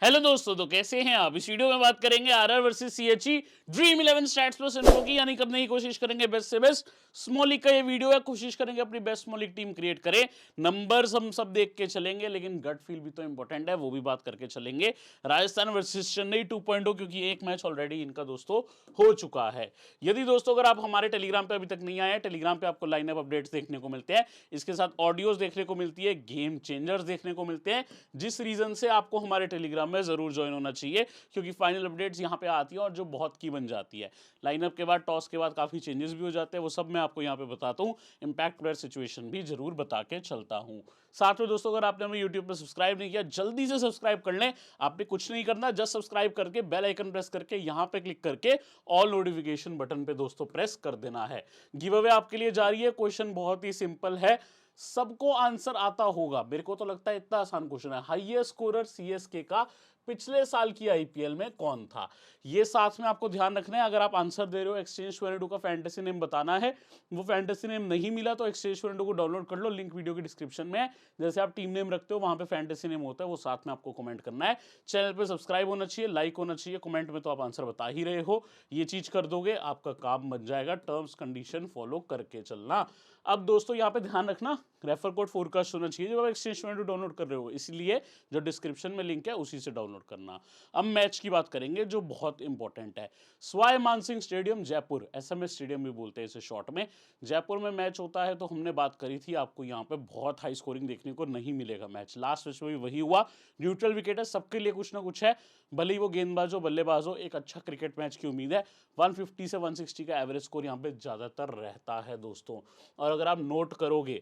Hello दोस्तों, तो कैसे हैं आप। इस वीडियो में बात करेंगे RR versus CHE dream 11 stats plus info की, यानी करने की कोशिश करेंगे बेस्ट से बेस्ट स्मॉल लीग का ये वीडियो है। कोशिश करेंगे अपनी best small league team create करें। नंबर्स हम सब देख के चलेंगे, लेकिन गट फील भी तो इंपॉर्टेंट है, वो भी बात करके चलेंगे। राजस्थान वर्सेस चेन्नई 2.0, क्योंकि एक मैच ऑलरेडी इनका दोस्तों हो चुका है। यदि दोस्तों अगर आप हमारे टेलीग्राम पे अभी तक नहीं आए हैं, टेलीग्राम पे आपको लाइनअप अपडेट्स देखने को मिलते हैं, इसके साथ ऑडियोज देखने को मिलती है, गेम चेंजर्स देखने को मिलते हैं, जिस रीजन से आपको हमारे टेलीग्राम में जरूर ज्वाइन होना चाहिए, क्योंकि फाइनल अपडेट्स यहां पे आती है और जो बहुत की बन जाती है। लाइनअप के बाद, टॉस के बाद काफी चेंजेस भी हो जाते हैं, वो सब मैं आपको यहां पे बताता हूं। इंपैक्ट प्लेयर सिचुएशन भी जरूर बता के चलता हूं। साथ में दोस्तों, अगर आपने हमें यूट्यूब पर सब्सक्राइब नहीं किया, जल्दी से सब्सक्राइब कर लें। आपने कुछ नहीं करना, जस्ट सब्सक्राइब करके बेल आइकन प्रेस करके यहां पे क्लिक करके ऑल नोटिफिकेशन बटन पे दोस्तों प्रेस कर देना है। गिव अवे आपके लिए जारी है। क्वेश्चन बहुत ही सिंपल है, सबको आंसर आता होगा, मेरे को तो लगता है इतना आसान क्वेश्चन है। हाईएस्ट स्कोरर सीएसके का पिछले साल की आईपीएल में कौन था, ये साथ में आपको ध्यान रखना है। अगर आप आंसर दे रहे हो एक्सचेंज 22 का फैंटेसी नेम बताना है, वो फैंटेसी नेम नहीं मिला तो एक्सचेंज 22 को डाउनलोड कर लो, लिंक वीडियो की डिस्क्रिप्शन में है। जैसे आप टीम नेम रखते हो, वहां पे फैंटेसी नेम होता है, वो साथ में आपको कमेंट करना है। चैनल पे सब्सक्राइब होना चाहिए, लाइक होना चाहिए, कमेंट में तो आप आंसर बता ही रहे हो, ये चीज कर दोगे आपका काम बन जाएगा। टर्म्स कंडीशन फॉलो करके चलना। अब दोस्तों यहाँ पे ध्यान रखना, रेफर कोड फोरकास्ट होना चाहिए जब आप एक्सचेंज 22 डाउनलोड कर रहे हो, इसलिए जो डिस्क्रिप्शन में लिंक है उसी से डाउनलोड करना। अब मैच की बात करेंगे जो बहुत इंपॉर्टेंट है। Sawai Mansingh stadium Jaipur, SMS stadium भी बोलते हैं इसे शॉर्ट में, जयपुर में मैच होता है। तो हमने बात करी थी, आपको यहाँ पे बहुत हाई स्कोरिंग देखने को नहीं मिलेगा। मैच लास्ट मैच में भी वही हुआ, न्यूट्रल विकेट है, सबके लिए कुछ ना कुछ है, भले ही वो गेंदबाज हो बल्लेबाज हो, एक अच्छा क्रिकेट मैच की उम्मीद है। 150 से 160 का एवरेज स्कोर यहाँ पे ज्यादातर रहता है दोस्तों। और अगर आप नोट करोगे,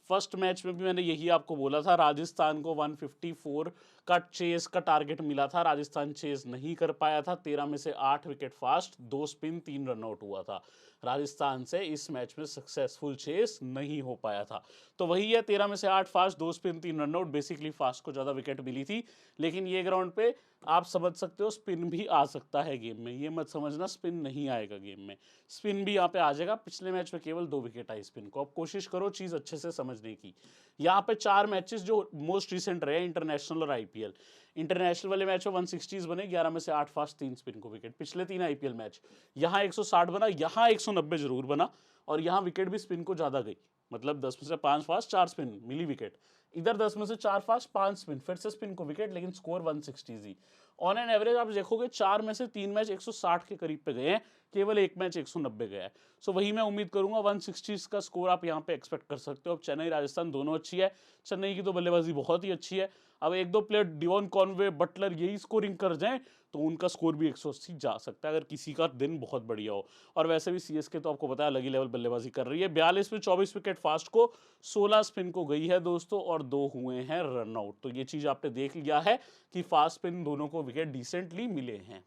फर्स्ट मैच में भी मैंने यही आपको बोला था, राजस्थान को 154 का चेस का टारगेट मिला था, राजस्थान चेस नहीं कर पाया था। 13 में से 8 विकेट फास्ट, 2 स्पिन, 3 रनआउट हुआ था। राजस्थान से इस मैच में सक्सेसफुल चेस नहीं हो पाया था। तो वही है, 13 में से 8 fast, 2 spin, 3 run out. Basically fast को ज्यादा विकेट मिली थी, लेकिन ये ग्राउंड पे आप समझ सकते हो स्पिन भी आ सकता है गेम में, ये मत समझना स्पिन नहीं आएगा गेम में, स्पिन भी यहाँ पे आ जाएगा। पिछले मैच में केवल 2 विकेट आई स्पिन को। अब कोशिश करो चीज अच्छे से समझने की। यहाँ पे 4 मैचेस जो मोस्ट रिसेंट रहे, इंटरनेशनल और आईपीएल। इंटरनेशनल वाले मैच में 160 बने, 11 में से 8 फास्ट, 3 स्पिन को विकेट। पिछले 3 आईपीएल मैच, यहाँ 160 बना, यहाँ 190 जरूर बना, और यहाँ विकेट भी स्पिन को ज्यादा गई। मतलब 10 में से 5 फास्ट, 4 स्पिन मिली विकेट। इधर 10 में से 4 फास्ट, 5 स्पिन, फिर से स्पिन को विकेट, लेकिन score 160 he. On an average आप देखोगे 4 में से 3 मैच 160 के करीब पे गए हैं, केवल एक मैच 190 गया है। सो वही मैं उम्मीद करूंगा 160 का स्कोर आप यहाँ पे एक्सपेक्ट कर सकते हो। अब चेन्नई राजस्थान दोनों अच्छी है, चेन्नई की तो बल्लेबाजी बहुत ही अच्छी है। अब एक दो प्लेयर डिवॉन कॉनवे, बटलर यही स्कोरिंग कर जाएं तो उनका स्कोर भी 180 जा सकता है, अगर किसी का दिन बहुत बढ़िया हो। और वैसे भी सीएसके तो आपको पता है अलग ही लेवल बल्लेबाजी कर रही है। 42 में 24 विकेट फास्ट को, 16 स्पिन को गई है दोस्तों, और 2 हुए हैं रनआउट। तो ये चीज आपने देख लिया है कि फास्ट स्पिन दोनों को विकेट डिसेंटली मिले हैं।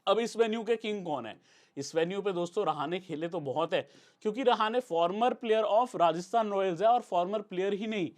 अब इस वेन्यू के किंग कौन है? इस वेन्यू पे दोस्तों रहाणे खेले तो बहुत है, क्योंकि Rahane farmer player of Rajasthan Royals है, और फॉर्मर प्लेयर ही नहीं,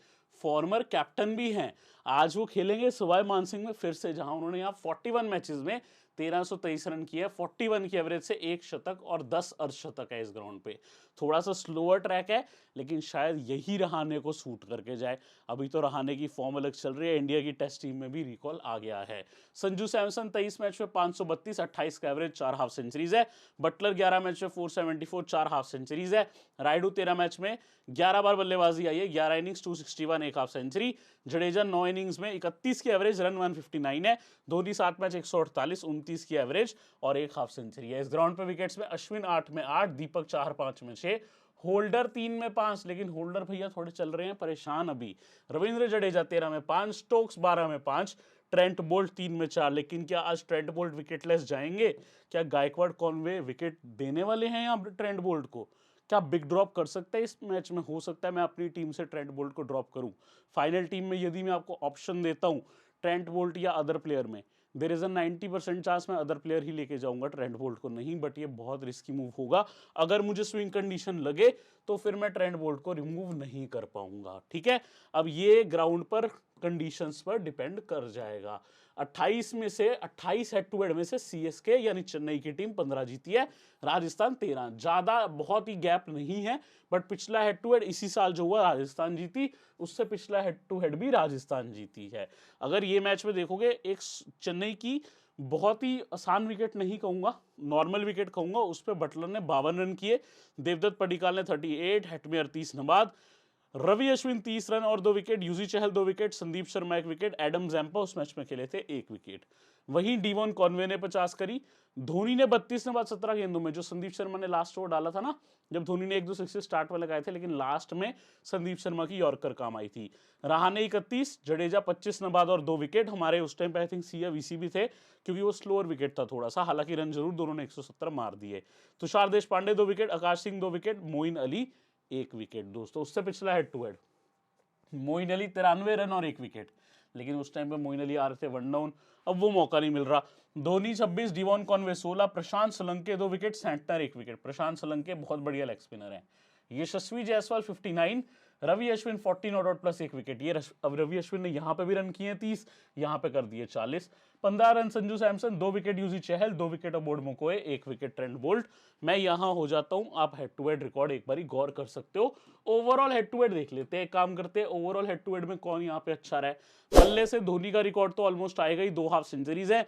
फॉर्मर कैप्टन भी हैं। आज वो खेलेंगे सवाई मानसिंह में फिर से, जहां उन्होंने यहाँ 41 मैचेस में 1323 रन किए, 41 की एवरेज से 1 शतक और 10 अर्धशतक है इस ग्राउंड पे। थोड़ा सा स्लोअर ट्रैक है, लेकिन शायद यही रहाणे को सूट करके जाए। अभी तो रहाणे की फॉर्म अलग चल रही है, इंडिया की टेस्ट टीम में भी रिकॉल आ गया है। संजू सैमसन 23 मैच में 532, 28 का एवरेज, 4 हाफ सेंचुरीज है। बटलर 11 मैच में 474, 4 हाफ सेंचुरीज है। रायडू 13 मैच में 11 बार बल्लेबाजी आई है, 11 innings, 261, 1 half century. Jadeja 9 innings में 31 की एवरेज, रन 159 है। धोनी 7 मैच 148, 29 की एवरेज और 1 हाफ सेंचुरी है। इस ग्राउंड पे विकेट्स में अश्विन 8 में 8, दीपक 4, 5 में 6, होल्डर 3 में 5, लेकिन होल्डर भैया थोड़े चल रहे हैं परेशान अभी। रविंद्र जडेजा 13 में 5, स्टोक्स 12 में 5, ट्रेंट बोल्ट 3 में 4। लेकिन क्या आज ट्रेंट बोल्ट विकेटलेस जाएंगे? क्या गायकवाड़ कॉनवे विकेट देने वाले हैं यहाँ ट्रेंट बोल्ट को? क्या बिग ड्रॉप कर सकता है इस मैच में? हो सकता है मैं अपनी टीम से ट्रेंट बोल्ट को ड्रॉप करूं। फाइनल टीम में यदि मैं आपको ऑप्शन देता हूं ट्रेंट बोल्ट या अदर प्लेयर में, देयर इज अ 90% चांस मैं अदर प्लेयर ही लेके जाऊंगा, ट्रेंट बोल्ट को नहीं। बट ये बहुत रिस्की मूव होगा। अगर मुझे स्विंग कंडीशन लगे तो फिर मैं ट्रेंट बोल्ट को रिमूव नहीं कर पाऊंगा, ठीक है। अब ये ग्राउंड पर कंडीशंस पर डिपेंड कर जाएगा। 28 में से 28 हेड टू हेड में से सीएसके यानी चेन्नई की टीम 15 जीती है, राजस्थान 13। ज्यादा बहुत ही गैप नहीं है, बट पिछला हेड टू हेड इसी साल जो हुआ राजस्थान जीती, उससे पिछला हेड टू हेड भी राजस्थान जीती है। अगर ये मैच में देखोगे, एक चेन्नई की बहुत ही आसान विकेट नहीं कहूंगा, नॉर्मल विकेट कहूंगा, उस पर बटलर ने 52 रन किए, देवदत्त पडिक्काल ने 38, हेटमेयर 30 नबाद, रवि अश्विन 30 रन और 2 wicket, Yuzi Chahal 2 wicket, Sandeep Sharma 1 wicket, Adam Zampa उस मैच में खेले थे 1 विकेट। वहीं डीवॉन कॉनवे ने 50 करी, धोनी ने 32 नबाद 17 गेंदों में, जो संदीप शर्मा ने लास्ट ओवर डाला था ना, जब धोनी ने 1-2 सिक्स स्टार्ट में लगाए थे, लेकिन लास्ट में संदीप शर्मा की यॉर्कर काम आई थी। रहाणे 31, जडेजा 25 नबाद और 2 विकेट। हमारे उस टाइम पे आई थिंक सीया वीसी भी थे, क्योंकि वो स्लोअर विकेट था थोड़ा सा, हालांकि रन जरूर दोनों ने 170 मार दिए। Tushar Deshpande 2 wicket, Akash Singh 2 wicket, Moeen Ali 1 wicket. दोस्तों उससे पिछला head to head Moeen Ali 93 run और 1 विकेट, लेकिन उस टाइम पे मोइन अली आ रहे थे 1 डाउन, अब वो मौका नहीं मिल रहा। Dhoni 26, Devon Conway 16, Prashant Solanke 2 wicket, Santner 1 wicket. Prashant Solanke बहुत बढ़िया लेग स्पिनर है। Yashasvi Jaiswal 59, Ravi Ashwin 14 not out plus 1 wicket. ये अब रवि अश्विन ने यहां पे भी रन किए 30, यहां पे कर दिए 40। 15 run Sanju Samson, 2 wicket Yuzi Chahal, 2 wicket Obed McCoy, 1 wicket Trent Boult. मैं यहां हो जाता हूं, आप हेड टू हेड रिकॉर्ड एक बार गौर कर सकते हो। ओवरऑल हेड टू हेड देख लेते हैं, एक काम करते हैं, ओवरऑल हेड टू हेड में कौन यहाँ पे अच्छा रहा है। बल्ले से धोनी का रिकॉर्ड तो ऑलमोस्ट आएगा ही, 2 हाफ सेंचुरीज है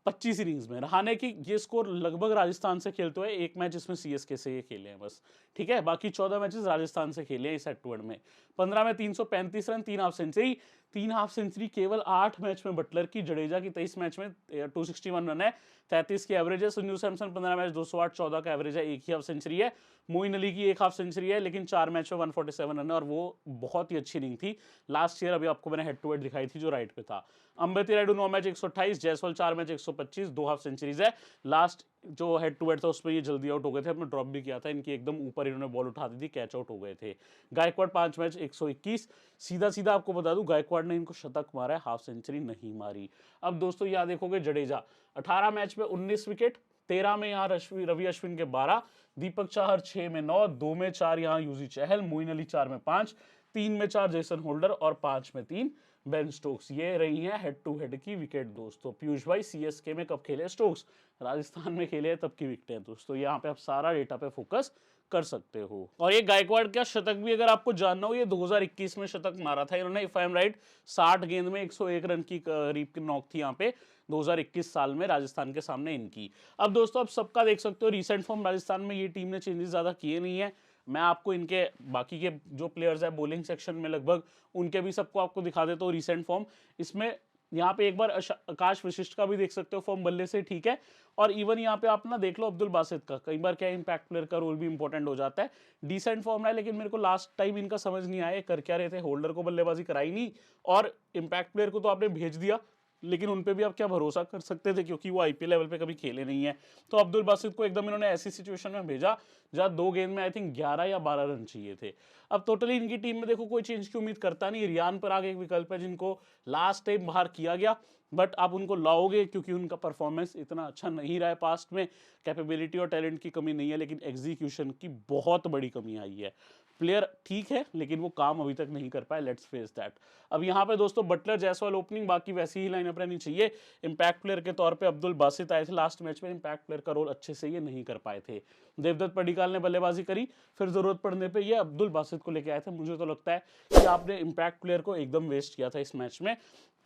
25 इनिंग्स में। रहाणे की ये स्कोर लगभग राजस्थान से खेलते हुए, एक मैच इसमें सीएसके से ये खेले हैं बस, ठीक है, बाकी 14 मैचेस राजस्थान से खेले हैं इस हेड टू हेड में। 15 में 335 run, 3 half century. 3 half century केवल 8 मैच में बटलर की, जडेजा की 23 मैच में 261 रन है, 33 की एवरेज है। संजू सैमसन 15 मैच 208, 14 का एवरेज है, 1 ही हाफ सेंचुरी है। मोइन अली की 1 हाफ सेंचुरी है, लेकिन 4 मैच में 147 रन है, और वो बहुत ही अच्छी इनिंग थी लास्ट ईयर। अभी आपको मैंने हेड टू हेड दिखाई थी जो राइट पे था। Ambati Rayudu 9 match 128, Jaiswal 4 match 125, 2 half centuries है। लास्ट जो हेड टू हेड था उसमें ये जल्दी आउट हो गए थे, हमने ड्रॉप भी किया था, इनकी एकदम ऊपर इन्होंने बॉल उठा दी थी, कैच आउट हो गए थे। गायकवाड़ 5 मैच 121, सीधा सीधा आपको बता दूं गायकवाड़ ने इनको शतक मारा है, हाफ सेंचुरी नहीं मारी। अब दोस्तों यहाँ देखोगे जडेजा 18 मैच में 19 विकेट, 13 में यहाँ रवि अश्विन के 12, दीपक चाहर 6 में 9, 2 में 4 यहाँ यूजी चहल, मोइन अली 4 में 5, 3 में 4 जेसन होल्डर और 5 में 3 बेन स्टोक्स। ये रही हैं हेड टू हेड की विकेट दोस्तों। पीयूष भाई सीएसके में कब खेले स्टोक्स, राजस्थान में खेले हैं तब की विकेटें दोस्तों। यहाँ पे आप सारा डेटा पे फोकस कर सकते हो। और ये गायकवाड़ का शतक भी अगर आपको जानना हो, ये 2021 में शतक मारा था इन्होंने, इफ आई एम राइट, 60 गेंद में 101 रन की करीब की नॉक थी यहाँ पे 2021 साल में राजस्थान के सामने इनकी। अब दोस्तों आप सबका देख सकते हो रिसेंट फॉर्म राजस्थान में, ये टीम ने चेंजेस ज्यादा किए नहीं है। मैं आपको इनके बाकी के जो प्लेयर्स है बॉलिंग सेक्शन में लगभग उनके भी सबको आपको दिखा देता हूँ रिसेंट फॉर्म। इसमें यहाँ पे एक बार आकाश वशिष्ठ का भी देख सकते हो फॉर्म, बल्ले से ठीक है। और इवन यहाँ पे आप ना देख लो अब्दुल बासित का, कई बार क्या इम्पैक्ट प्लेयर का रोल भी इंपॉर्टेंट हो जाता है। डिसेंट फॉर्म है, लेकिन मेरे को लास्ट टाइम इनका समझ नहीं आया कर क्या रहे थे, होल्डर को बल्लेबाजी कराई नहीं और इम्पैक्ट प्लेयर को तो आपने भेज दिया, लेकिन उन पे भी आप क्या भरोसा कर सकते थे, क्योंकि वो आईपीएल लेवल पे कभी खेले नहीं है। तो अब्दुल बासित को एकदम इन्होंने ऐसी सिचुएशन में भेजा जहां 2 गेंद में आई थिंक 11 या 12 रन चाहिए थे। अब टोटली इनकी टीम में देखो कोई चेंज की उम्मीद करता नहीं। रियान पराग एक विकल्प है जिनको लास्ट टाइम बाहर किया गया, बट आप उनको लाओगे क्योंकि उनका परफॉर्मेंस इतना अच्छा नहीं रहा है पास्ट में। कैपेबिलिटी और टैलेंट की कमी नहीं है, लेकिन एग्जीक्यूशन की बहुत बड़ी कमी आई है। प्लेयर ठीक है, लेकिन वो काम अभी तक नहीं कर पाए, लेट्स फेस दैट। अब यहाँ पे दोस्तों बटलर जायसवाल ओपनिंग, बाकी वैसी ही लाइनअप रहनी चाहिए। इंपैक्ट प्लेयर के तौर पे अब्दुल बासित आए थे लास्ट मैच में, इंपैक्ट प्लेयर का रोल अच्छे से ये नहीं कर पाए थे। देवदत्त पडिक्काल ने बल्लेबाजी करी, फिर जरूरत पड़ने पे ये अब्दुल बासित को लेके आए थे। मुझे तो लगता है कि आपने इंपैक्ट प्लेयर को एकदम वेस्ट किया था इस मैच में।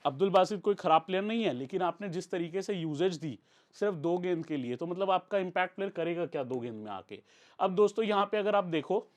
अब्दुल बासित कोई खराब प्लेयर नहीं है, लेकिन आपने जिस तरीके से यूजेज दी सिर्फ 2 गेंद के लिए, तो मतलब आपका इंपैक्ट प्लेयर करेगा क्या 2 गेंद में आके। अब दोस्तों यहाँ पे अगर आप देखो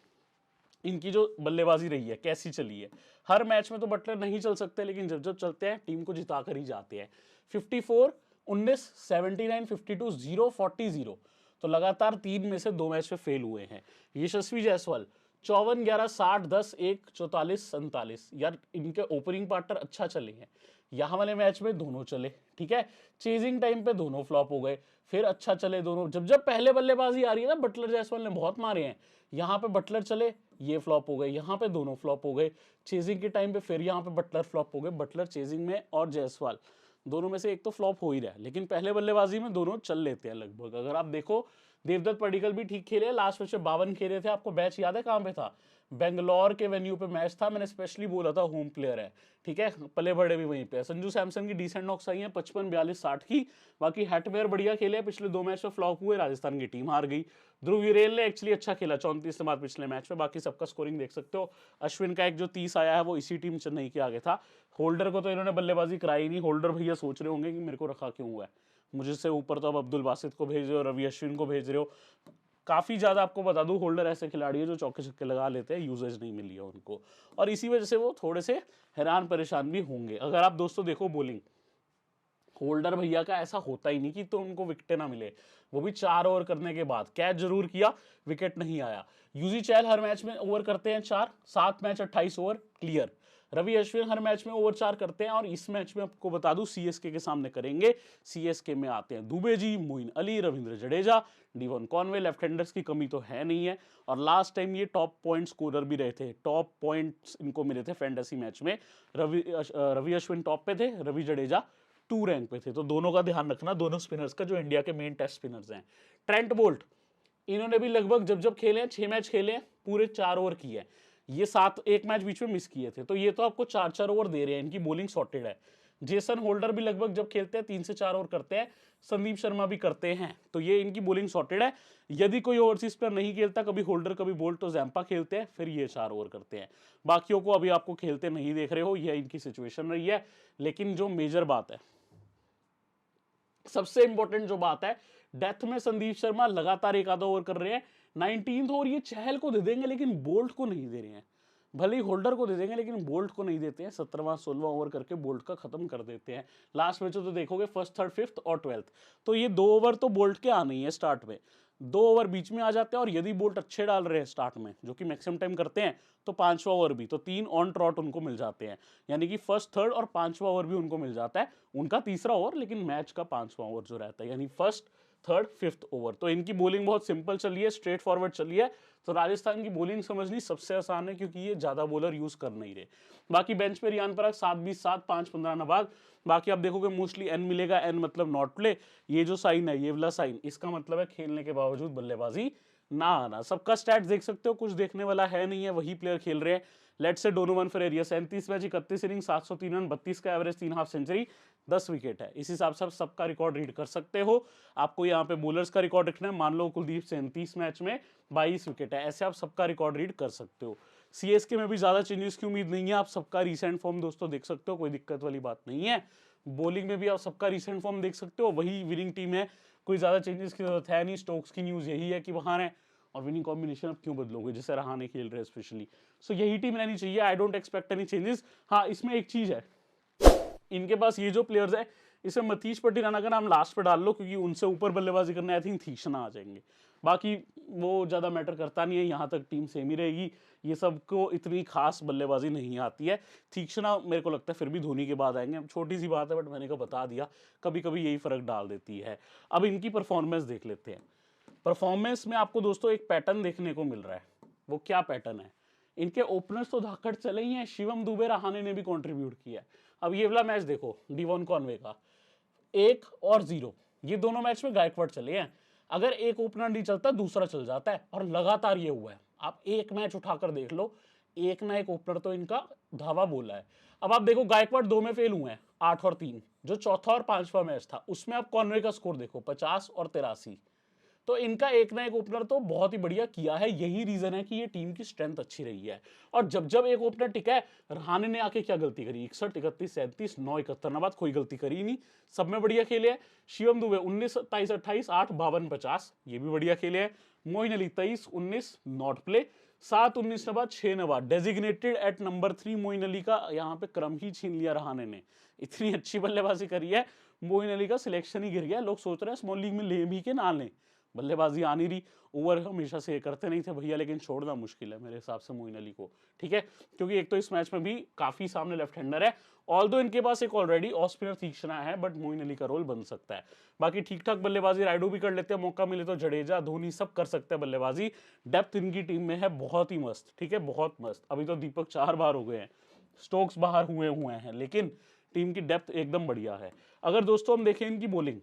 इनकी जो बल्लेबाजी रही है कैसी चली है, हर मैच में तो बटलर नहीं चल सकते, लेकिन जब जब चलते हैं टीम को जिता कर ही जाते हैं। 54, 19, 79, 52, 0, 40, 0, तो लगातार 3 में से 2 मैच में फेल हुए हैं। यशस्वी जायसवाल 54, 11, 60, 10, 1, 44, 47, यार इनके ओपनिंग पार्टनर अच्छा चले हैं, यहाँ वाले मैच में दोनों चले, ठीक है। चेजिंग टाइम पे दोनों फ्लॉप हो गए, फिर अच्छा चले दोनों। जब जब पहले बल्लेबाजी आ रही है ना, बटलर जायसवाल ने बहुत मारे हैं, यहाँ पे बटलर चले ये फ्लॉप हो गए, यहाँ पे दोनों फ्लॉप हो गए। चेजिंग के टाइम पे फिर यहाँ पे बटलर फ्लॉप हो गए। बटलर चेजिंग में और जायसवाल दोनों में से एक तो फ्लॉप हो ही रहा है, लेकिन पहले बल्लेबाजी में दोनों चल लेते हैं लगभग। अगर आप देखो देवदत्त पडिक्कल भी ठीक खेले, लास्ट मैच में 52 खेले थे। आपको मैच याद है कहां पे था? बेंगलोर के वेन्यू पे मैच था, मैंने स्पेशली बोला था होम प्लेयर है, ठीक है। पले बड़े भी वहीं पे। संजू सैमसन की डिसेंट नॉक्स आई हैं 55, 42, 60 की। बाकी हैटमेयर बढ़िया खेले, पिछले 2 मैच में फ्लॉप हुए, राजस्थान की टीम हार गई। ध्रुव युरेल ने एक्चुअली अच्छा खेला 34 के बाद पिछले मैच में, बाकी सबका स्कोरिंग देख सकते हो। अश्विन का एक जो 30 आया है वो इसी टीम चेन्नई के आगे था। होल्डर को तो इन्होंने बल्लेबाजी कराई नहीं। होल्डर भैया सोच रहे होंगे कि मेरे को रखा क्यों हुआ है, मुझे से ऊपर तो अब अब्दुल बासित को भेज रहे हो, रवि अश्विन को भेज रहे हो। काफी ज्यादा आपको बता दूं, होल्डर ऐसे खिलाड़ी है जो चौके छक्के लगा लेते हैं, यूजेज नहीं मिली है उनको, और इसी वजह से वो थोड़े से हैरान परेशान भी होंगे। अगर आप दोस्तों देखो बॉलिंग, होल्डर भैया का ऐसा होता ही नहीं कि तो उनको विकेट ना मिले, वो भी 4 ओवर करने के बाद कैच जरूर किया, विकेट नहीं आया। यूजी चहल हर मैच में ओवर करते हैं 4, 7 match 28 over clear. Ravi Ashwin हर मैच में ओवर 4 करते हैं, और इस मैच में आपको बता दूं सीएसके के सामने करेंगे। सीएसके में आते हैं Dube ji, Moeen Ali, Ravindra Jadeja, Devon Conway, left handers की कमी तो है नहीं है। और लास्ट टाइम ये टॉप पॉइंट स्कोरर भी रहे थे, टॉप पॉइंट्स इनको मिले थे फैंटेसी मैच में। रवि अश्विन टॉप पे थे, रवि जडेजा 2 रैंक पे थे। तो दोनों का ध्यान रखना, दोनों स्पिनर्स का, जो इंडिया के मेन टेस्ट स्पिनर्स हैं। ट्रेंट बोल्ट, इन्होंने भी लगभग जब खेले हैं 6 मैच खेले हैं, पूरे 4 ओवर किए हैं। ये 7, एक मैच बीच में मिस किए थे, तो ये तो आपको 4-4 ओवर दे रहे हैं, इनकी बॉलिंग सॉर्टेड है। जेसन होल्डर भी लगभग जब खेलते हैं 3 से 4 ओवर करते हैं, संदीप शर्मा भी करते हैं, तो ये इनकी बॉलिंग सॉर्टेड है। यदि कोई ओवरसीज प्लेयर नहीं खेलता, कभी होल्डर कभी बोल्ट, तो जैम्पा खेलते हैं, फिर ये 4 ओवर करते हैं। बाकियों को अभी आपको खेलते नहीं देख रहे हो, यह इनकी सिचुएशन रही है। लेकिन जो मेजर बात है, सबसे इंपॉर्टेंट जो बात है, डेथ में संदीप शर्मा लगातार एक आधा ओवर कर रहे हैं। 19th ओवर ये चहल को दे देंगे, लेकिन बोल्ट को नहीं दे रहे हैं। भले ही होल्डर को दे देंगे, लेकिन बोल्ट को नहीं देते हैं। 17वां 16वां ओवर करके बोल्ट का खत्म कर देते हैं। लास्ट में तो देखोगे फर्स्ट, थर्ड, फिफ्थ और 12th, तो ये 2 ओवर तो बोल्ट के आने ही है स्टार्ट में। 2 ओवर बीच में आ जाते हैं, और यदि बोल्ट अच्छे डाल रहे हैं स्टार्ट में, जो कि मैक्सिमम टाइम करते हैं, तो 5वां ओवर भी, तो 3 ऑन ट्रॉट उनको मिल जाते हैं। यानी कि फर्स्ट, थर्ड और 5वां ओवर भी उनको मिल जाता है। उनका तीसरा ओवर, लेकिन मैच का 5वां ओवर जो रहता है, यानी फर्स्ट, थर्ड, फिफ्थ ओवर। तो इनकी बॉलिंग बहुत सिंपल चली है, स्ट्रेट फॉरवर्ड चली है। तो राजस्थान की बॉलिंग समझनी सबसे आसान है, क्योंकि ये ज्यादा बॉलर यूज कर नहीं रहे। बाकी बेंच पे रियान पराग 7-20-7, 5-15 नवाज। बाकी आप देखोगे मोस्टली एन मिलेगा, एन मतलब नॉट प्ले। ये जो साइन है, ये वाला साइन, इसका मतलब है खेलने के बावजूद बल्लेबाजी ना आना। सबका स्टैट्स देख सकते हो, कुछ देखने वाला है नहीं है, वही प्लेयर खेल रहे हैं। Let's say Donovan Ferreira 37 match 31 inning 703 run 32 का एवरेज 3 हाफ सेंचुरी 10 विकेट है। इस हिसाब से आप सबका रिकॉर्ड रीड कर सकते हो। आपको यहाँ पे बॉलर्स का रिकॉर्ड रखना है। मान लो कुलदीप 37 मैच में 22 विकेट है, ऐसे आप सबका रिकॉर्ड रीड कर सकते हो। सीएसके में भी ज्यादा चेंजेस की उम्मीद नहीं है। आप सबका रिसेंट फॉर्म दोस्तों देख सकते हो, कोई दिक्कत वाली बात नहीं है। बॉलिंग में भी आप सबका रिसेंट फॉर्म देख सकते हो, वही विनिंग टीम है, कोई ज्यादा चेंजेस की जरूरत है नहीं। स्टोक्स की न्यूज यही है कि वहां है, और विनिंग कॉम्बिनेशन अब क्यों बदलोगे, जैसे रहाणे खेल रहे हैं स्पेशली। सो यही टीम रहनी चाहिए। I don't expect any changes. हाँ, इसमें एक चीज है, इनके पास ये जो प्लेयर्स है, इसे मतीश पटिराना का नाम लास्ट पे डाल लो, क्योंकि उनसे ऊपर बल्लेबाजी करने आई थिंक तीक्ष्णा आ जाएंगे। बाकी वो ज़्यादा मैटर करता नहीं है, यहाँ तक टीम सेम ही रहेगी। ये सबको इतनी खास बल्लेबाजी नहीं आती है। तीक्ष्णा मेरे को लगता है फिर भी धोनी के बाद आएंगे। छोटी सी बात है, बट मैंने को बता दिया, कभी कभी यही फर्क डाल देती है। अब इनकी परफॉर्मेंस देख लेते हैं। परफॉर्मेंस में आपको दोस्तों एक पैटर्न देखने को मिल रहा है। वो क्या पैटर्न है? इनके ओपनर्स तो धाकड़ चले ही हैं, शिवम दुबे, रहाणे ने भी कंट्रीब्यूट किया है। अब ये वाला मैच देखो डिवॉन कॉनवे का, 1 और 0, ये दोनों मैच में गायकवाड़ चले हैं। अगर एक ओपनर नहीं चलता, दूसरा चल जाता है, और लगातार ये हुआ है। आप एक मैच उठाकर देख लो, एक ना एक ओपनर तो इनका धावा बोला है। अब आप देखो गायकवाड़ 2 में फेल हुए हैं, 8 और 3। जो चौथा और 5वां मैच था, उसमें आप कॉनवे का स्कोर देखो, 50 और 83। तो इनका एक ना एक ओपनर तो बहुत ही बढ़िया किया है। यही रीजन है कि ये टीम की स्ट्रेंथ अच्छी रही है। और जब जब एक ओपनर टिका है, रहाणे ने आके क्या गलती करी? 61, 31, 37, 9, 71 बाद कोई गलती करी ही नहीं, सब में बढ़िया खेले हैं। शिवम दुबे 19, 27, 28, 8, 52, 50, ये भी बढ़िया खेले हैं। मोइन अली 23, 19 नॉट प्ले, 7, 19 बाद 6 नवाद designated at number 3। Moeen Ali का यहाँ पे क्रम ही छीन लिया रहाणे ने, इतनी अच्छी बल्लेबाजी करी है। मोइन अली का सिलेक्शन ही गिर गया। लोग सोच रहे हैं स्मॉल लीग में ले भी के ना लें, बल्लेबाजी आ नहीं रही। ओवर हमेशा से करते नहीं थे भैया, लेकिन छोड़ना मुश्किल है मेरे हिसाब से मोइन अली को, ठीक है। क्योंकि एक तो इस मैच में भी काफी सामने लेफ्ट हैंडर है, ऑल्दो इनके पास एक ऑलरेडी ऑफ स्पिनर तीक्ष्णा है, बट मोइन अली का रोल बन सकता है। बाकी ठीक ठाक बल्लेबाजी राइडू भी कर लेते हैं, मौका मिले तो जडेजा, धोनी सब कर सकते हैं बल्लेबाजी। डेप्थ इनकी टीम में है बहुत ही मस्त, ठीक है, बहुत मस्त। अभी तो दीपक 4 बार हो गए हैं, स्टोक्स बाहर हुए हैं, लेकिन टीम की डेप्थ एकदम बढ़िया है। अगर दोस्तों हम देखें इनकी बॉलिंग,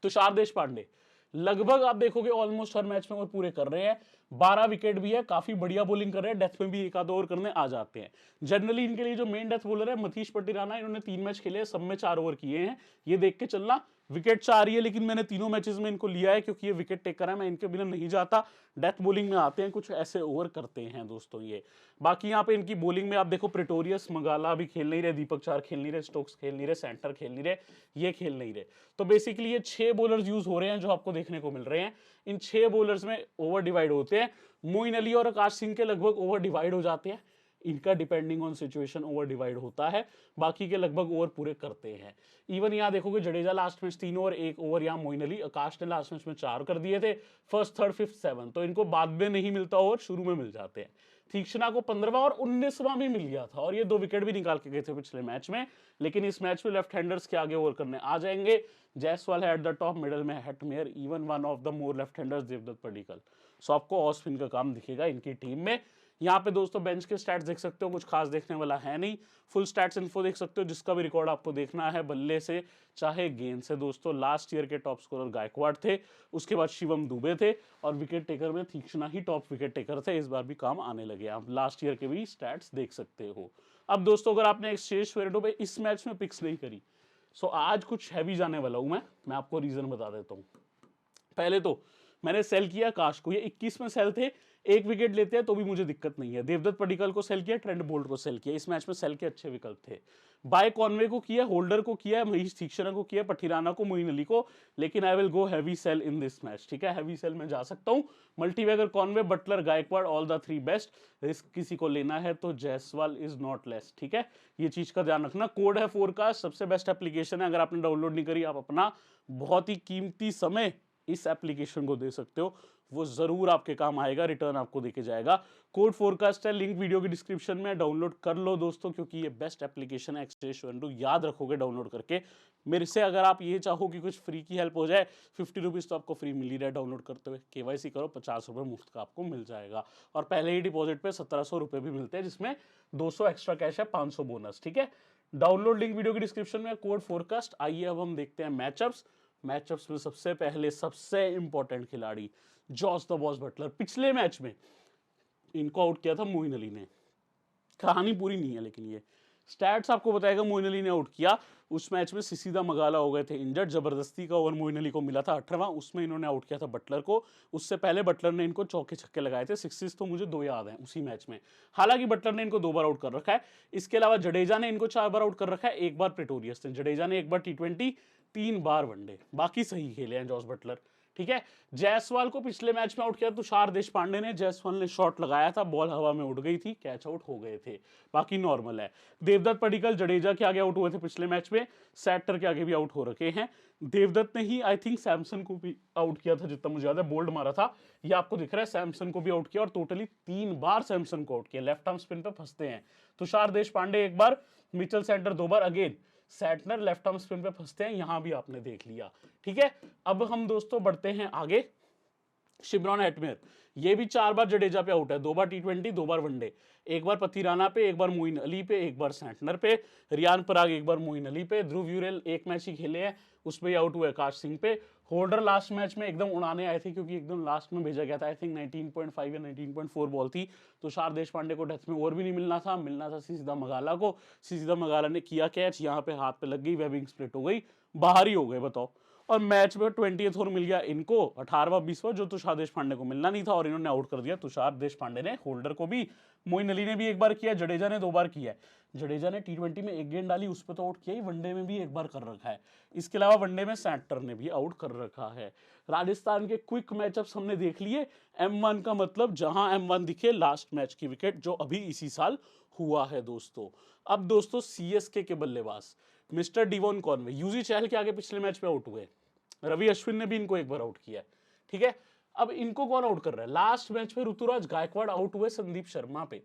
तुषार देशपांडे लगभग आप देखोगे ऑलमोस्ट हर मैच में वो पूरे कर रहे हैं। 12 विकेट भी है, काफी बढ़िया बॉलिंग कर रहे हैं, डेथ में भी एक आध ओवर करने आ जाते हैं। जनरली इनके लिए जो मेन डेथ बॉलर है मतीश पटिराना, इन्होंने 3 मैच खेले, सब में 4 ओवर किए हैं। ये देख के चलना, विकेट 4 ही है लेकिन मैंने तीनों मैचेस में इनको लिया है क्योंकि ये विकेट टेकर है, मैं इनके बिना नहीं जाता। डेथ बॉलिंग में आते हैं, कुछ ऐसे ओवर करते हैं दोस्तों ये। बाकी यहाँ पे इनकी बॉलिंग में आप देखो, प्रेटोरियस मंगाला भी खेल नहीं रहे, दीपक चार खेल नहीं रहे, स्टोक्स खेल नहीं रहे, सेंटर खेल नहीं रहे, ये खेल नहीं रहे। तो बेसिकली ये 6 बॉलर्स यूज हो रहे हैं जो आपको देखने को मिल रहे हैं। इन 6 बॉलर्स में ओवर डिवाइड होते हैं। मोइन अली और आकाश सिंह के लगभग ओवर डिवाइड हो जाते हैं, इनका depending on situation over divide होता है। बाकी के लगभग ओवर पूरे करते हैं। इवन यहाँ देखोगे Jadeja last match 3 over 1 over, यहाँ मोइन अली, आकाश ने लास्ट मैच में 4 कर दिए थे, फर्स्ट थर्ड फिफ्थ 7, तो इनको बाद में नहीं मिलता ओवर, शुरू में मिल जाते हैं। तीक्ष्णा को 15वां और 19वां भी मिल गया था और ये 2 विकेट भी निकाल के गए थे पिछले मैच में। लेकिन इस मैच में लेफ्ट हैंडर्स के आगे ओवर करने आ जाएंगे। जायसवाल है एट द टॉप, मिडल में Hetmyer, even one of the more left handers Devdutt Padikkal. So आपको ऑफ स्पिन का काम दिखेगा इनकी टीम में। यहाँ पे दोस्तों बेंच के स्टैट्स देख सकते हो, कुछ खास देखने वाला है नहीं। फुल स्टैट्स इन्फो देख सकते हो, जिसका भी रिकॉर्ड आपको देखना है बल्ले से चाहे गेंद से। दोस्तों लास्ट ईयर के टॉप स्कोरर गायकवाड़ थे, उसके बाद शिवम दुबे थे और विकेट टेकर में तीक्ष्णा ही टॉप विकेट टेकर थे। इस बार भी काम आने लगे, आप लास्ट ईयर के भी स्टैट्स देख सकते हो। अब दोस्तों अगर आपने एक्सचेंज फेरेडो पे इस मैच में पिक्स नहीं करी, सो आज कुछ हैवी जाने वाला हूं मैं आपको रीजन बता देता हूं। पहले तो मैंने सेल किया आकाश को, ये 21 में सेल थे, 1 विकेट लेते हैं तो भी मुझे दिक्कत नहीं है। देवदत्त पडिक्कल को सेल किया, ट्रेंट बोल्ट को सेल किया, इस मैच में सेल के अच्छे विकल्प थे। बाय कॉनवे को किया, होल्डर को किया, महेश तीक्ष्णा को किया, पठिराना को, मोइन अली को, लेकिन I will go heavy sale in this match. ठीक है, हैवी सेल में जा सकता हूं। Multibagger, Conway, Buttler, Gaikwad, all the 3 best. Risk किसी को लेना है तो जायसवाल इज नॉट लेस। ठीक है, ये चीज का ध्यान रखना। कोड है फोरकास्ट, सबसे बेस्ट एप्लीकेशन है, अगर आपने डाउनलोड नहीं करी आप अपना बहुत ही कीमती समय इस एप्लीकेशन को दे सकते हो, वो जरूर आपके काम आएगा, रिटर्न आपको देके जाएगा। कोड फोरकास्ट है, लिंक वीडियो की डिस्क्रिप्शन में, डाउनलोड कर लो दोस्तों, क्योंकि ये बेस्ट एप्लीकेशन है एक्सचेंज वेंडो, याद रखोगे डाउनलोड करके। मेरे से अगर आप ये चाहो कि कुछ फ्री की हेल्प हो जाए, 50 रुपीज तो आपको फ्री मिल ही रहा है डाउनलोड करते हुए। केवाईसी करो, 50 रुपये मुफ्त का आपको मिल जाएगा और पहले ही डिपॉजिट पे 1700 रुपये भी मिलते हैं, जिसमें 200 एक्स्ट्रा कैश है, 500 बोनस। ठीक है, डाउनलोड लिंक वीडियो की डिस्क्रिप्शन में, कोड फोरकास्ट। आइए अब हम देखते हैं मैचअप्स। मैचअप्स में सबसे पहले सबसे इंपॉर्टेंट खिलाड़ी जॉस द बॉस बटलर। पिछले मैच में इनको आउट किया था मोइन अली ने, कहानी पूरी नहीं है लेकिन ये स्टैट्स आपको बताएगा। मोइन अली ने आउट किया, उस मैच में सिसीदा मगाला हो गए थे इंजर्ड, जबरदस्ती का ओवर मोइन अली को मिला था 18वां, उसमें इन्होंने आउट किया था बटलर को। उससे पहले बटलर ने इनको चौके छक्के लगाए थे, सिक्सिस तो मुझे 2 याद हैं उसी मैच में। हालांकि बटलर ने इनको 2 बार आउट कर रखा है। इसके अलावा जडेजा ने इनको 4 बार आउट कर रखा है, 1 बार प्रेटोरियस ने। जडेजा ने 1 बार T20, 3 बार वनडे, बाकी सही खेले हैं जॉस बटलर। ठीक है, जायसवाल को पिछले मैच में आउट किया तुषार देशपांडे ने। जायसवाल ने शॉट लगाया था, बॉल हवा में उड़ गई थी, कैच आउट हो गए थे, बाकी नॉर्मल है। देवदत्त पडिक्कल जडेजा के आगे आउट हुए थे पिछले मैच में, सैटर के आगे भी आउट हो रखे हैं। देवदत्त ने ही आई थिंक सैमसन को भी आउट किया था, जितना मुझे याद है, बोल्ड मारा था, ये आपको दिख रहा है। सैमसन को भी आउट किया और टोटली 3 बार सैमसन को आउट किया, लेफ्ट आर्म स्पिन पे फंसते हैं। तुषार देशपांडे 1 बार, मिचेल सेंटर 2 बार, again Santner left arm spin पे फंसते हैं, यहां भी आपने देख लिया। ठीक है, अब हम दोस्तों बढ़ते हैं आगे। शिमरॉन हेटमेयर, ये भी 4 बार जडेजा पे आउट है, 2 बार T20, 2 बार वनडे, 1 बार पथिराना पे, 1 बार मोइन अली पे, 1 बार सैंटनर पे। रियान पराग 1 बार मोइन अली पे। ध्रुव यूरेल 1 मैच ही खेले हैं, उसमें आउट हुए आकाश सिंह पे। होल्डर लास्ट मैच में एकदम उड़ाने आए थे क्योंकि एकदम लास्ट में भेजा गया था, आई थिंक 19.5 या 19.4 बॉल थी। तुषार देशपांडे को डेथ में और भी नहीं मिलना था सीधा मगाला को। सीधा मगाला ने किया कैच, यहाँ पे हाथ पे लग गई, वेबिंग स्प्लिट हो गई, बाहर ही हो गए बताओ। और मैच में 20th ओवर मिल गया इनको, 18वां 20वां, जो तुषार देशपांडे को मिलना नहीं था, और इन्होंने आउट कर दिया तुषार देशपांडे ने। होल्डर को भी मोइन अली ने भी 1 बार किया, जडेजा ने 2 बार किया है। जडेजा ने T20 में 1 गेंद डाली, उस पर तो आउट किया ही, वनडे में भी 1 बार कर रखा है। इसके अलावा वनडे में सैंटर ने भी आउट कर रखा है। राजस्थान के क्विक मैचअप्स हमने देख लिए। M1 का मतलब जहां M1 दिखे, लास्ट मैच की विकेट, जो अभी इसी साल हुआ है दोस्तों। अब दोस्तों CSK के बल्लेबाज मिस्टर डिवॉन कॉनवे, यूजी चहल के आगे पिछले मैच में आउट हुए, रवि अश्विन ने भी इनको 1 बार आउट किया है। ठीक है, अब इनको कौन आउट कर रहा है? लास्ट मैच में ऋतुराज गायकवाड़ आउट हुए संदीप शर्मा पे।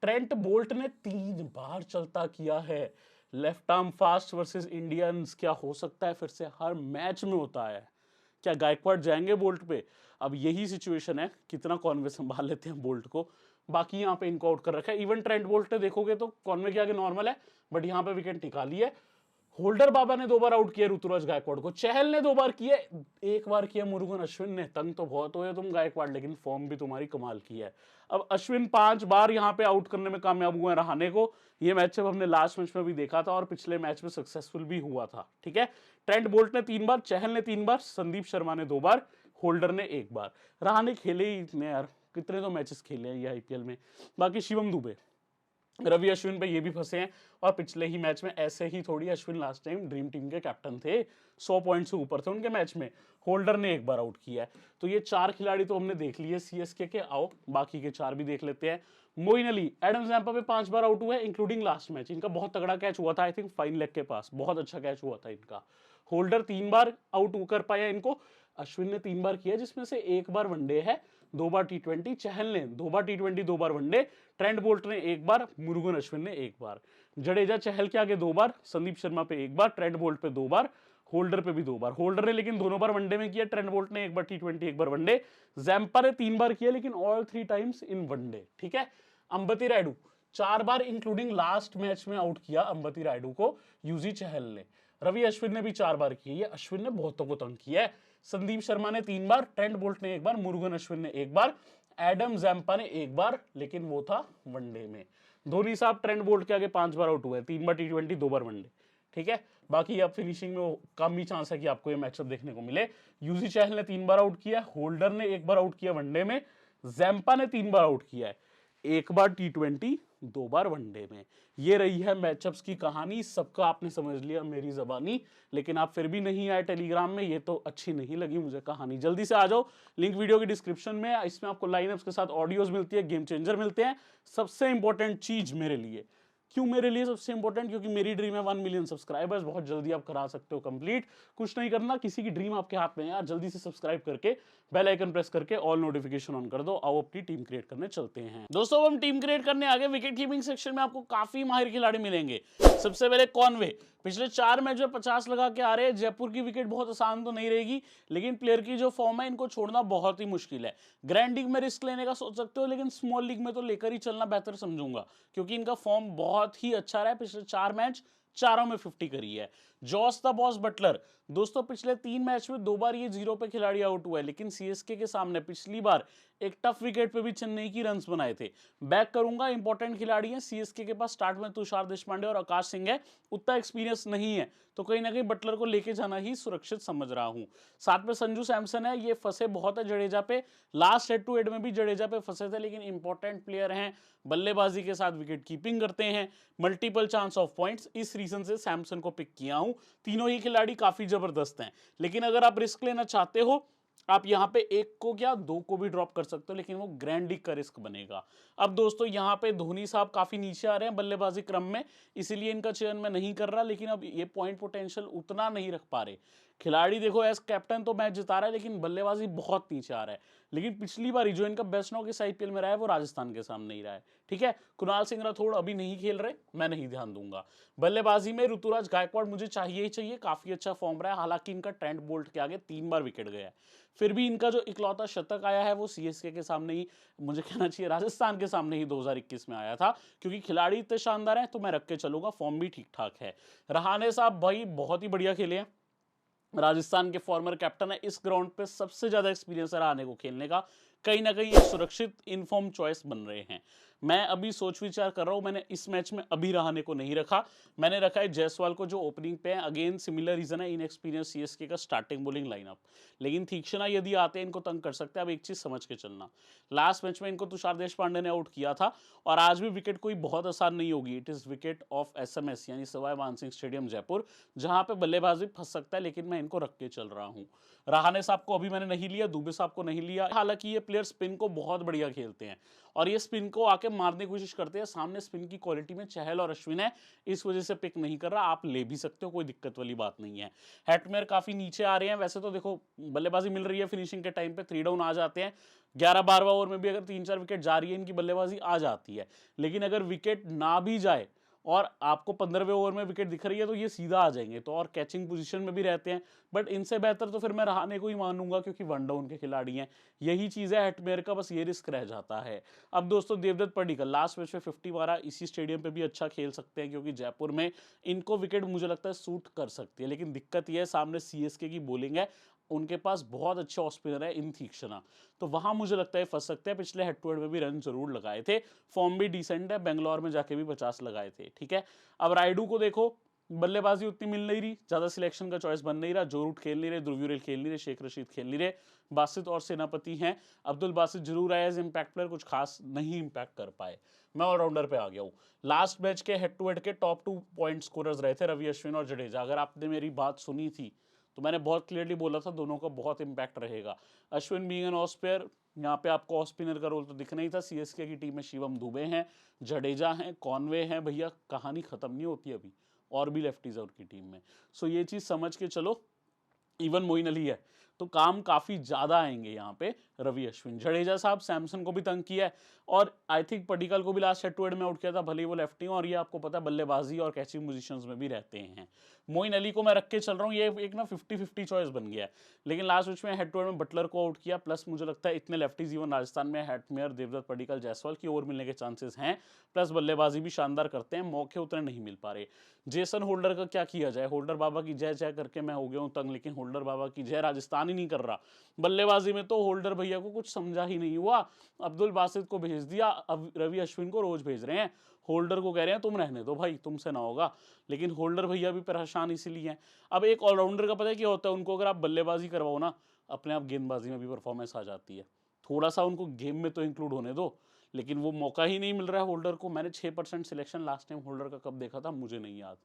ट्रेंट बोल्ट ने 3 बार चलता किया है। Left arm fast versus Indians, क्या हो सकता है फिर से? हर मैच में होता है। क्या गायकवाड़ जाएंगे बोल्ट पे? अब यही सिचुएशन है, कितना कॉनवे संभाल लेते हैं बोल्ट को। बाकी यहाँ पे इनको आउट कर रखा है। इवन ट्रेंट बोल्ट ने देखोगे तो कॉनवे के आगे नॉर्मल है, बट यहाँ पे विकेट निकाली है। होल्डर बाबा ने 2 बार आउट किया ऋतुराज गायकवाड़ को, चहल ने 2 बार किया, 1 बार किया मुरुगन अश्विन ने। तंग तो बहुत हुए तुम गायकवाड़, लेकिन फॉर्म भी तुम्हारी कमाल की है। अब अश्विन 5 बार यहां पे आउट करने में कामयाब हुए रहाणे को। ये मैच हमने लास्ट मैच में भी देखा था और पिछले मैच में सक्सेसफुल भी हुआ था, ठीक है। ट्रेंट बोल्ट ने 3 बार, चहल ने 3 बार, संदीप शर्मा ने 2 बार, होल्डर ने 1 बार। रहाणे खेले ही इतने यार, कितने तो मैचेस खेले हैं ये आईपीएल में। बाकी शिवम दुबे, रवि अश्विन पे ये भी फंसे हैं, और पिछले ही मैच में ऐसे ही थोड़ी Ashwin last time dream team के कैप्टन थे, 100 पॉइंट से ऊपर थे उनके मैच में। होल्डर ने 1 बार आउट किया है। तो ये 4 खिलाड़ी तो हमने देख लिए सीएसके के। आओ बाकी के 4 भी देख लेते हैं। मोइन अली, एडम जैम्पा पे 5 बार आउट हुए, इंक्लूडिंग लास्ट मैच। इनका बहुत तगड़ा कैच हुआ था, आई थिंक फाइन लेग के पास, बहुत अच्छा कैच हुआ था इनका। होल्डर 3 बार आउट कर पाया इनको। अश्विन ने 3 बार किया, जिसमें से 1 बार वनडे है, 2 बार टी20। चहल ने 2 बार टी20, 2 बार वनडे। ट्रेंट बोल्ट ने 1 बार, मुरुगन अश्विन ने 1 बार। जडेजा चहल के आगे 2 बार, संदीप शर्मा पे 1 बार, ट्रेंट बोल्ट पे 2 बार, होल्डर पे भी 2 बार। होल्डर ने लेकिन दोनों बार वनडे में किया, ट्रेंट बोल्ट ने 1 बार टी20, 1 बार वनडे। जैम्पा ने 3 बार किया, लेकिन ऑल 3 टाइम्स इन वनडे, ठीक है। अंबती रायडू 4 बार इंक्लूडिंग लास्ट मैच में आउट किया अंबती रायडू को यूजी चहल ने। रवि अश्विन ने भी 4 बार की है, अश्विन ने बहुतों को तंग किया है। संदीप शर्मा ने 3 बार, ट्रेंट बोल्ट ने 1 बार, मुरुगन अश्विन ने 1 बार, एडम जैम्पा ने 1 बार, लेकिन वो था वनडे में। धोनी साहब ट्रेंट बोल्ट के आगे 5 बार आउट हुए, 3 बार टी20, 2 बार वनडे, ठीक है। बाकी अब फिनिशिंग में कम ही चांस है कि आपको ये मैचअप देखने को मिले। यूजी चहल ने 3 बार आउट किया, होल्डर ने 1 बार आउट किया वनडे में, जैम्पा ने 3 बार आउट किया है, 1 बार टी20, 2 बार वनडे में। ये रही है मैचअप्स की कहानी। सबका आपने समझ लिया मेरी जबानी, लेकिन आप फिर भी नहीं आए टेलीग्राम में, ये तो अच्छी नहीं लगी मुझे कहानी। जल्दी से आ जाओ, लिंक वीडियो की डिस्क्रिप्शन में। इसमें आपको लाइनअप्स के साथ ऑडियोज मिलती है, गेम चेंजर मिलते हैं। सबसे इंपॉर्टेंट चीज मेरे लिए, क्यों मेरे लिए सबसे इंपॉर्टेंट, क्योंकि मेरी ड्रीम है 1 मिलियन सब्सक्राइबर्स। बहुत जल्दी आप करा सकते हो कंप्लीट, कुछ नहीं करना, किसी की ड्रीम आपके हाथ में है यार। जल्दी से सब्सक्राइब करके बेल आइकन प्रेस करके ऑल नोटिफिकेशन ऑन कर दो। आओ अपनी टीम क्रिएट करने चलते हैं। दोस्तों हम टीम क्रिएट करने आगे, विकेट कीपिंग सेक्शन में आपको काफी माहिर खिलाड़ी मिलेंगे। सबसे पहले कॉनवे, पिछले 4 मैच में 50 लगा के आ रहे हैं। जयपुर की विकेट बहुत आसान तो नहीं रहेगी, लेकिन प्लेयर की जो फॉर्म है इनको छोड़ना बहुत ही मुश्किल है। ग्रैंड लीग में रिस्क लेने का सोच सकते हो, लेकिन स्मॉल लीग में तो लेकर ही चलना बेहतर समझूंगा, क्योंकि इनका फॉर्म बहुत ही अच्छा रहा है। पिछले 4 मैच चारों में 50 करी है। जॉस द बॉस बटलर, दोस्तों पिछले 3 मैच में 2 बार ये 0 पे खिलाड़ी आउट हुआ है, लेकिन सीएसके के सामने पिछली बार एक टफ विकेट पे भी चेन्नई की रन्स बनाए थे। बैक करूंगा, इंपॉर्टेंट खिलाड़ी है सीएसके के पास। स्टार्ट में तुषार देशपांडे और आकाश सिंह है, उतना एक्सपीरियंस नहीं है, तो कहीं ना कहीं बटलर को लेके जाना ही सुरक्षित समझ रहा हूं। साथ में संजू सैमसन है, ये फंसे बहुत है जडेजा पे। लास्ट हेड टू हेड में भी जडेजा पे फंसे थे, लेकिन इंपॉर्टेंट प्लेयर हैं, बल्लेबाजी के साथ विकेट कीपिंग करते हैं, मल्टीपल चांस ऑफ पॉइंट्स। इस रीजन से सैमसन को पिक किया हूं। तीनों ही खिलाड़ी काफी जबरदस्त हैं, लेकिन अगर आप रिस्क लेना चाहते हो, आप यहां पे 1 को क्या 2 को भी ड्रॉप कर सकते हो, लेकिन वो ग्रैंड लीग का रिस्क बनेगा। अब दोस्तों यहां पे धोनी साहब काफी नीचे आ रहे हैं बल्लेबाजी क्रम में, इसीलिए इनका चयन मैं नहीं कर रहा, लेकिन अब ये पॉइंट पोटेंशियल उतना नहीं रख पा रहे। खिलाड़ी देखो एज कैप्टन तो मैच जिता रहा है, लेकिन बल्लेबाजी बहुत नीचे आ रहा है। लेकिन पिछली बार जो इनका बेस्ट नॉक इस आईपीएल में रहा है, वो राजस्थान के सामने ही रहा है, ठीक है। कुणाल सिंह राठौड़ अभी नहीं खेल रहे, मैं नहीं ध्यान दूंगा। बल्लेबाजी में ऋतुराज गायकवाड़ मुझे चाहिए ही चाहिए, काफी अच्छा फॉर्म रहा है। हालांकि इनका ट्रेंट बोल्ट के आगे 3 बार विकेट गया है, फिर भी इनका जो इकलौता शतक आया है वो सीएसके के सामने ही, मुझे कहना चाहिए राजस्थान के सामने ही 2021 में आया था। क्योंकि खिलाड़ी इतने शानदार हैं तो मैं रख के चलूंगा, फॉर्म भी ठीक ठाक है। रहाणे साहब भाई बहुत ही बढ़िया खेले हैं, राजस्थान के फॉर्मर कैप्टन है। इस ग्राउंड पे सबसे ज्यादा एक्सपीरियंस है रहाणे को खेलने का, कहीं ना कहीं ये सुरक्षित इनफॉर्म चॉइस बन रहे हैं। मैं अभी सोच विचार कर रहा हूं, मैंने इस मैच में अभी रहाणे को नहीं रखा, मैंने रखा है जायसवाल को जो ओपनिंग पे है। अगेन सिमिलर रीजन है, इनएक्सपीरियंस सीएसके का स्टार्टिंग बॉलिंग लाइनअप, लेकिन तीक्ष्णा यदि आते हैं इनको तंग कर सकते हैं। अब एक चीज समझ के चलना, लास्ट मैच में इनको तुषार देशपांडे ने आउट किया था, और आज भी विकेट कोई बहुत आसान नहीं होगी। It is wicket of SMS यानी सवाई मानसिंह स्टेडियम जयपुर, जहां पे बल्लेबाजी फंस सकता है, लेकिन मैं इनको रख के चल रहा हूं। रहाणे साहब को अभी मैंने नहीं लिया, दुबे साहब को नहीं लिया। हालांकि ये प्लेयर स्पिन को बहुत बढ़िया खेलते हैं, और ये स्पिन को आके मारने की कोशिश करते हैं। सामने स्पिन की क्वालिटी में चहल और अश्विन है, इस वजह से पिक नहीं कर रहा। आप ले भी सकते हो, कोई दिक्कत वाली बात नहीं है। हेटमेयर काफी नीचे आ रहे हैं, वैसे तो देखो बल्लेबाजी मिल रही है फिनिशिंग के टाइम पे, 3 डाउन आ जाते हैं। 11-12 ओवर में भी अगर 3-4 विकेट जा रही है इनकी बल्लेबाजी आ जाती है। लेकिन अगर विकेट ना भी जाए और आपको 15वें ओवर में विकेट दिख रही है तो ये सीधा आ जाएंगे, तो और कैचिंग पोजीशन में भी रहते हैं। बट इनसे बेहतर तो फिर मैं रहाणे को ही मानूंगा, क्योंकि वन डाउन के खिलाड़ी हैं। यही चीज़ है हेटमेयर का, बस ये रिस्क रह जाता है। अब दोस्तों देवदत्त पडिक्कल लास्ट मैच में 50 मारा, इसी स्टेडियम पे भी अच्छा खेल सकते हैं, क्योंकि जयपुर में इनको विकेट मुझे लगता है सूट कर सकती है। लेकिन दिक्कत यह है सामने सीएसके की बॉलिंग है, उनके पास बहुत अच्छे ऑफ स्पिनर है इन तीक्ष्णा, तो वहां मुझे लगता है फंस सकते हैं। पिछले हेड टू हेड में भी रन जरूर लगाए थे, फॉर्म भी डिसेंट है, बेंगलोर में जाके भी 50 लगाए थे, ठीक है। अब रायडू को देखो, बल्लेबाजी उतनी मिल नहीं रही, ज्यादा सिलेक्शन का चॉइस बन नहीं रहा, जो रूट खेल नहीं रहे, ध्रुव यूरेल खेल नहीं रहे, शेख रशीद खेल नहीं रहे, बासित और सेनापति हैं। अब्दुल बासित जरूर आए एज इंपैक्ट प्लेयर, कुछ खास नहीं इंपैक्ट कर पाए। मैं ऑलराउंडर पे आ गया हूँ। लास्ट मैच के हेड टू हेड के टॉप 2 पॉइंट स्कोरर्स रहे थे रवि अश्विन और जडेजा। अगर आपने मेरी बात सुनी थी तो मैंने बहुत क्लियरली बोला था दोनों का बहुत इंपैक्ट रहेगा। Ashwin being an off spare, यहाँ पे आपको ऑफ स्पिनर का रोल तो दिख नहीं था। सीएसके की टीम में शिवम दुबे हैं, जडेजा हैं, कॉनवे हैं, भैया कहानी खत्म नहीं होती अभी, और भी लेफ्टीज है उनकी टीम में। सो ये चीज समझ के चलो, इवन मोइन अली है तो काम काफी ज्यादा आएंगे यहाँ पे रवि अश्विन। जडेजा साहब सैमसन को भी तंग किया है, और आई थिंक पडिक्कल को भी लास्ट हेड टू हेड में आउट किया था, भले ही वो लेफ्टी और ये आपको पता है बल्लेबाजी और कैचिंग पोजीशंस में भी रहते हैं। मोइन अली को मैं रख के चल रहा हूँ, ये एक ना 50-50 चॉइस बन गया है। लेकिन लास्ट मैच में हेड टू हेड में बटलर को आउट किया, प्लस मुझे लगता है इतने लेफ्टीज इवन राजस्थान में हेटमेयर, देवदत्त पडिक्कल, जायसवाल की ओवर मिलने के चांसेस हैं, प्लस बल्लेबाजी भी शानदार करते हैं, मौके उतने नहीं मिल पा रहे। जेसन होल्डर का क्या किया जाए, होल्डर बाबा की जय जय करके मैं हो गया हूँ तंग, लेकिन होल्डर बाबा की जय राजस्थान ही नहीं कर रहा। बल्लेबाजी में तो होल्डर भैया को कुछ समझा ही नहीं हुआ, अब्दुल बासित को भेज दिया, अब रवि अश्विन को रोज भेज रहे हैं, होल्डर को कह रहे हैं तुम रहने दो भाई, तुमसे ना होगा। लेकिन होल्डर भैया भी परेशान इसीलिए हैं। अब एक ऑलराउंडर का पता है क्या होता है, उनको अगर आप बल्लेबाजी करवाओ ना, अपने आप गेंदबाजी में भी परफॉर्मेंस आ जाती है। थोड़ा सा उनको गेम में तो इंक्लूड होने दो, लेकिन वो मौका ही नहीं मिल रहा है होल्डर को। मैंने 6% सिलेक्शन लास्ट टाइम होल्डर का कब देखा था मुझे नहीं याद,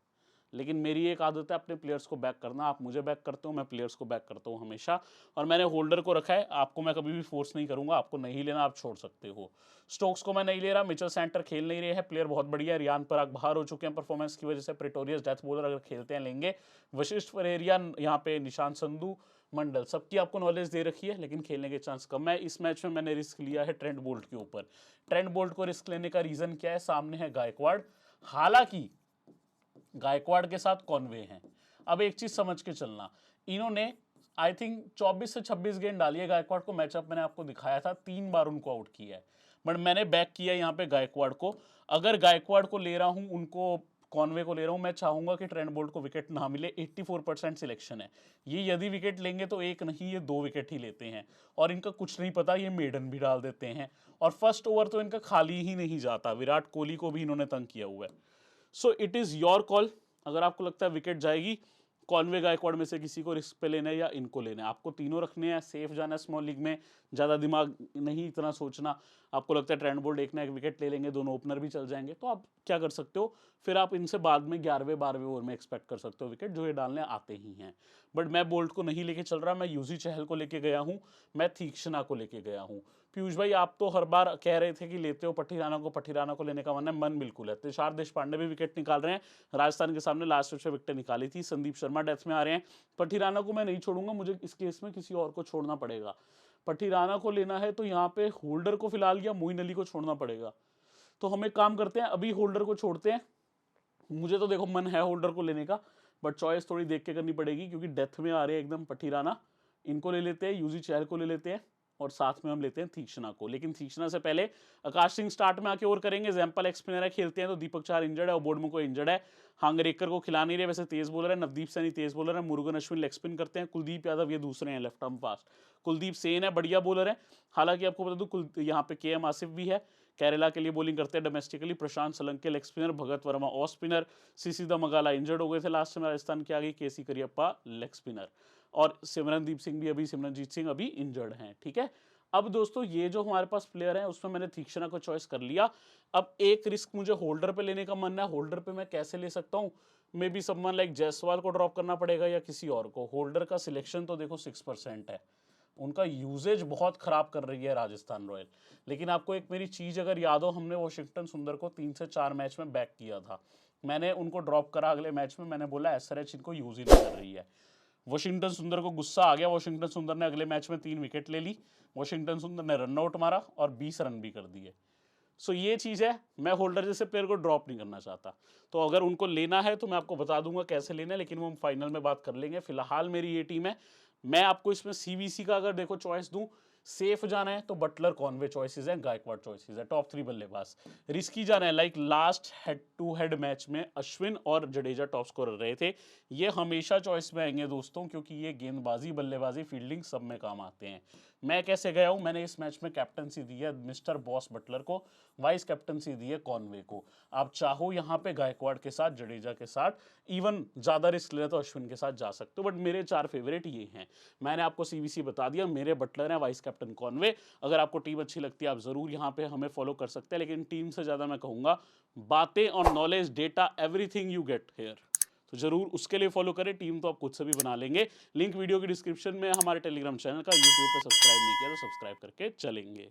लेकिन मेरी एक आदत है अपने प्लेयर्स को बैक करना। आप मुझे बैक करते हो, मैं प्लेयर्स को बैक करता हूँ हमेशा, और मैंने होल्डर को रखा है। आपको मैं कभी भी फोर्स नहीं करूंगा, आपको नहीं लेना आप छोड़ सकते हो। स्टोक्स को मैं नहीं ले रहा, मिचेल सेंटर खेल नहीं रहे हैं, प्लेयर बहुत बढ़िया है। रियान पराग बाहर हो चुके हैं परफॉर्मेंस की वजह से, प्रेटोरियस डेथ बॉलर अगर खेलते हैं लेंगे। वशिष्ठ फरेरिया यहाँ पे, निशांत संधू, मंडल, सबकी आपको नॉलेज दे रखी है, लेकिन खेलने के चांस कम है। इस मैच में मैंने रिस्क लिया है ट्रेंट बोल्ट के ऊपर। ट्रेंट बोल्ट को रिस्क लेने का रीजन क्या है, सामने है गायकवाड़, हालांकि गायकवाड़ के साथ कॉनवे हैं। अब एक चीज समझ के चलना, इन्होंने आई थिंक 24 से 26 गेंद डाली है गायकवाड़ को। मैचअप मैंने आपको दिखाया था, 3 बार उनको आउट किया है, बट मैंने बैक किया यहाँ पे गायकवाड़ को। अगर गायकवाड़ को ले रहा हूँ, उनको कॉनवे को ले रहा हूँ, मैं चाहूंगा कि ट्रेंट बोल्ट को विकेट ना मिले। 84% सिलेक्शन है, ये यदि विकेट लेंगे तो एक नहीं ये 2 विकेट ही लेते हैं, और इनका कुछ नहीं पता, ये मेडन भी डाल देते हैं, और फर्स्ट ओवर तो इनका खाली ही नहीं जाता। विराट कोहली को भी इन्होंने तंग किया हुआ है। So it is your call, अगर आपको लगता है विकेट जाएगी, कॉनवे गायकवाड़ में से किसी को रिस्क पे लेना है या इनको लेना है। आपको तीनों रखने हैं, सेफ जाना है स्मॉल लीग में, ज़्यादा दिमाग नहीं इतना सोचना। आपको लगता है ट्रेंट बोल्ट एक ना एक विकेट ले लेंगे, दोनों ओपनर भी चल जाएंगे, तो आप क्या कर सकते हो, फिर आप इनसे बाद में 11वें 12वें ओवर में एक्सपेक्ट कर सकते हो विकेट, जो ये डालने आते ही हैं। बट मैं बोल्ट को नहीं लेके चल रहा, मैं यूजी चहल को लेके गया हूँ, मैं तीक्ष्णा को लेके गया हूँ। पीयूष भाई आप तो हर बार कह रहे थे कि लेते हो पठिराना को लेने का मन है, मन बिल्कुल है। तुषार देशपांडे भी विकेट निकाल रहे हैं, राजस्थान के सामने लास्ट मैच में विकेट निकाली थी। संदीप शर्मा डेथ में आ रहे हैं, पठिराना को मैं नहीं छोड़ूंगा, मुझे इस केस में किसी और को छोड़ना पड़ेगा। पठिराना को लेना है तो यहाँ पे होल्डर को फिलहाल या मोइन अली को छोड़ना पड़ेगा। तो हम एक काम करते हैं, अभी होल्डर को छोड़ते हैं। मुझे तो देखो मन है होल्डर को लेने का, बट चॉइस थोड़ी देख के करनी पड़ेगी, क्योंकि डेथ में आ रहे हैं एकदम पठिराना। इनको ले लेते हैं, यूजी चहल को ले लेते हैं, और साथ में हम लेते हैं तीक्ष्णा को। लेकिन तीक्ष्णा से पहले आकाश सिंह स्टार्ट में आके ओवर करेंगे। जैम्पल एक्सपिनर है, खेलते हैं तो दीपक चार इंजर्ड है, बोर्डमो को इंजर्ड है, हांगरेकर को खिला नहीं रहे, वैसे तेज बॉलर है। नवदीप सैनी तेज बॉलर है, मुरुगन अश्विन लेग स्पिन करते हैं, कुलदीप यादव ये दूसरे हैं left arm fast, Kuldeep Sen है बढ़िया बॉलर है। हालांकि आपको बता दूं यहाँ पे केएम आसिफ भी है, केरला के लिए बॉलिंग करते हैं domestically. Prashant Solanki leg spinner, Bhagat Varma off spinner, सीसी दमगाला इंजर्ड हो गए थे लास्ट में राजस्थान के आगे, केसी करियप्पा लेग स्पिनर, और सिमरनदीप सिंह भी अभी, सिमरनजीत सिंह अभी इंजर्ड हैं, ठीक है। अब दोस्तों ये जो हमारे पास प्लेयर है उसमें मैंने तीक्ष्णा को चॉइस कर लिया। अब एक रिस्क मुझे होल्डर पे लेने का मन है, होल्डर पे मैं कैसे ले सकता हूँ, may be someone like Jaiswal को ड्रॉप करना पड़ेगा या किसी और को। होल्डर का सिलेक्शन तो देखो 6% है, उनका यूजेज बहुत खराब कर रही है राजस्थान रॉयल। लेकिन आपको एक मेरी चीज अगर याद हो, हमने वॉशिंगटन सुंदर को 3 से 4 मैच में बैक किया था, मैंने उनको ड्रॉप करा अगले मैच में, मैंने बोला एसआरएच इनको यूज ही नहीं कर रही है। वॉशिंगटन सुंदर को गुस्सा आ गया, वॉशिंगटन सुंदर ने अगले मैच में 3 विकेट ले ली, वॉशिंगटन सुंदर ने रन आउट मारा और 20 रन भी कर दिए। सो ये चीज़ है, मैं होल्डर जैसे प्लेयर को ड्रॉप नहीं करना चाहता। तो अगर उनको लेना है तो मैं आपको बता दूंगा कैसे लेना है, लेकिन वो हम फाइनल में बात कर लेंगे। फिलहाल मेरी ये टीम है। मैं आपको इसमें सीवीसी का अगर देखो चॉइस दूं, सेफ जाना है तो बटलर कॉनवे चॉइसेस हैं, गायकवाड चॉइसेस है, टॉप 3 बल्लेबाज। रिस्की जाना है, like last head to head match में अश्विन और जडेजा टॉप स्कोरर रहे थे। ये हमेशा चॉइस में आएंगे दोस्तों, क्योंकि ये गेंदबाजी, बल्लेबाजी, फील्डिंग सब में काम आते हैं। मैं कैसे गया हूं, मैंने इस मैच में कैप्टनसी दी है मिस्टर बॉस बटलर को, वाइस कैप्टनसी दी है कॉनवे को। आप चाहो यहाँ पे गायकवाड के साथ, जडेजा के साथ, इवन ज्यादा रिस्क लेना तो अश्विन के साथ जा सकते हो, बट मेरे 4 फेवरेट ये हैं। मैंने आपको सीवीसी बता दिया, मेरे बटलर हैं, वाइस कैप्टन कॉनवे। अगर आपको टीम अच्छी लगती है आप जरूर यहाँ पे हमें फॉलो कर सकते हैं, लेकिन टीम से ज्यादा मैं कहूंगा बातें और knowledge, data, everything you get here. तो जरूर उसके लिए फॉलो करें। टीम तो आप खुद से भी बना लेंगे। लिंक वीडियो की डिस्क्रिप्शन में, हमारे टेलीग्राम चैनल का, यूट्यूब पे सब्सक्राइब नहीं किया तो सब्सक्राइब करके चलेंगे।